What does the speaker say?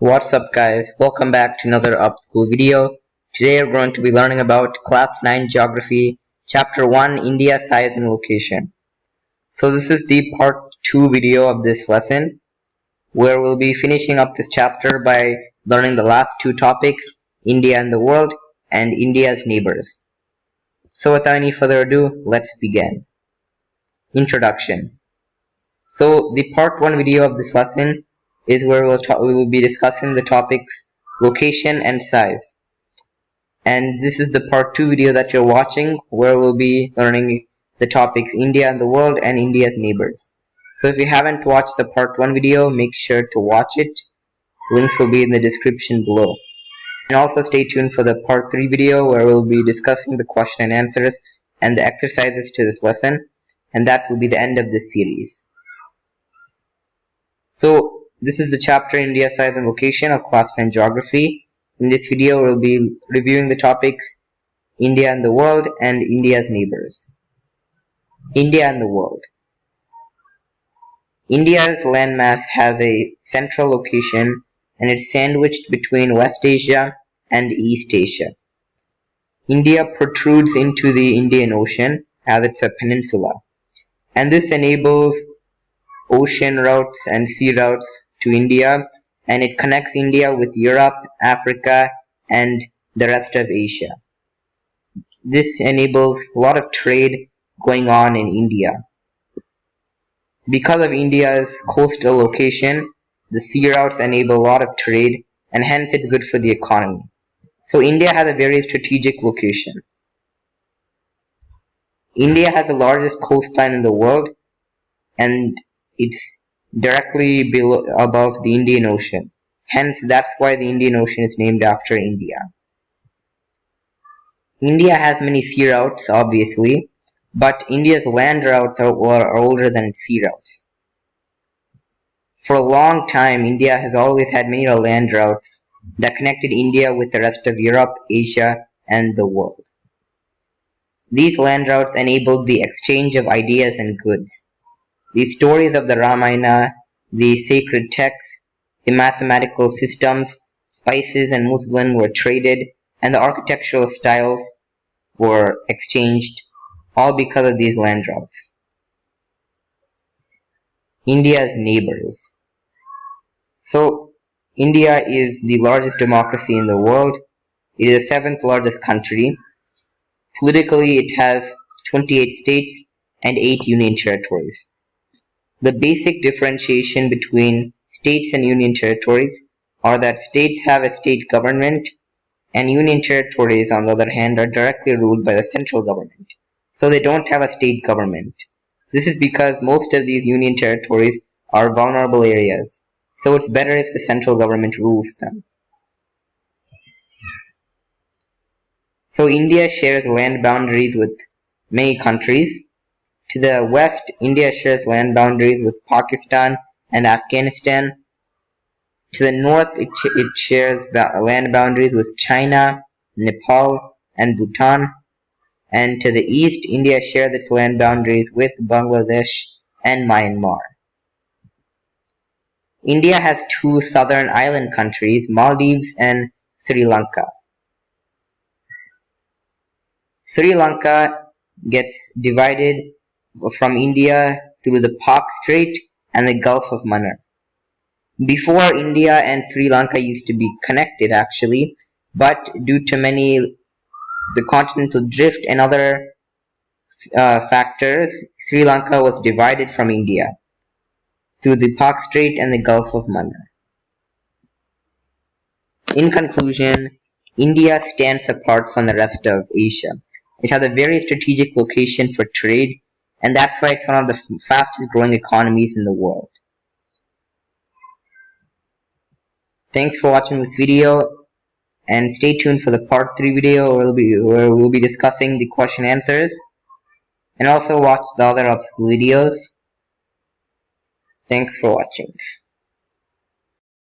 What's up guys, welcome back to another upSchool video. Today we're going to be learning about Class 9 Geography, Chapter 1, India, Size and Location. So this is the part 2 video of this lesson, where we'll be finishing up this chapter by learning the last two topics, India and the world, and India's neighbors. So without any further ado, let's begin. Introduction. So the part 1 video of this lesson is where we will be discussing the topics location and size. And this is the part 2 video that you're watching, where we'll be learning the topics India and the world and India's neighbors. So if you haven't watched the part 1 video, make sure to watch it. Links will be in the description below. And also stay tuned for the part 3 video, where we'll be discussing the question and answers and the exercises to this lesson. And that will be the end of this series. So this is the chapter India, Size and Location of Class 10 Geography. In this video, we'll be reviewing the topics India and the world and India's neighbors. India and the world. India's landmass has a central location and it's sandwiched between West Asia and East Asia. India protrudes into the Indian Ocean as it's a peninsula, and this enables ocean routes and sea routes to India, and it connects India with Europe, Africa, and the rest of Asia. This enables a lot of trade going on in India. Because of India's coastal location, the sea routes enable a lot of trade, and hence it's good for the economy. So India has a very strategic location. India has the largest coastline in the world, and it's directly above the Indian Ocean. Hence, that's why the Indian Ocean is named after India. India has many sea routes, obviously, but India's land routes are older than its sea routes. For a long time, India has always had many land routes that connected India with the rest of Europe, Asia, and the world. These land routes enabled the exchange of ideas and goods. The stories of the Ramayana, the sacred texts, the mathematical systems, spices and muslin were traded, and the architectural styles were exchanged, all because of these land routes. India's neighbors. So, India is the largest democracy in the world. It is the 7th largest country. Politically, it has 28 states and 8 union territories. The basic differentiation between states and union territories are that states have a state government, and union territories, on the other hand, are directly ruled by the central government. So they don't have a state government. This is because most of these union territories are vulnerable areas, so it's better if the central government rules them. So India shares land boundaries with many countries. To the west, India shares land boundaries with Pakistan and Afghanistan. To the north, it shares land boundaries with China, Nepal, and Bhutan. And to the east, India shares its land boundaries with Bangladesh and Myanmar. India has two southern island countries, Maldives and Sri Lanka. Sri Lanka gets divided from India through the Pak Strait and the Gulf of Mannar. Before, India and Sri Lanka used to be connected actually, but due to the continental drift and other factors, Sri Lanka was divided from India through the Pak Strait and the Gulf of Mannar. In conclusion, India stands apart from the rest of Asia. It has a very strategic location for trade, and that's why it's one of the fastest growing economies in the world. Thanks for watching this video, and stay tuned for the part 3 video where we'll be discussing the question answers, and also watch the other upSchool videos. Thanks for watching.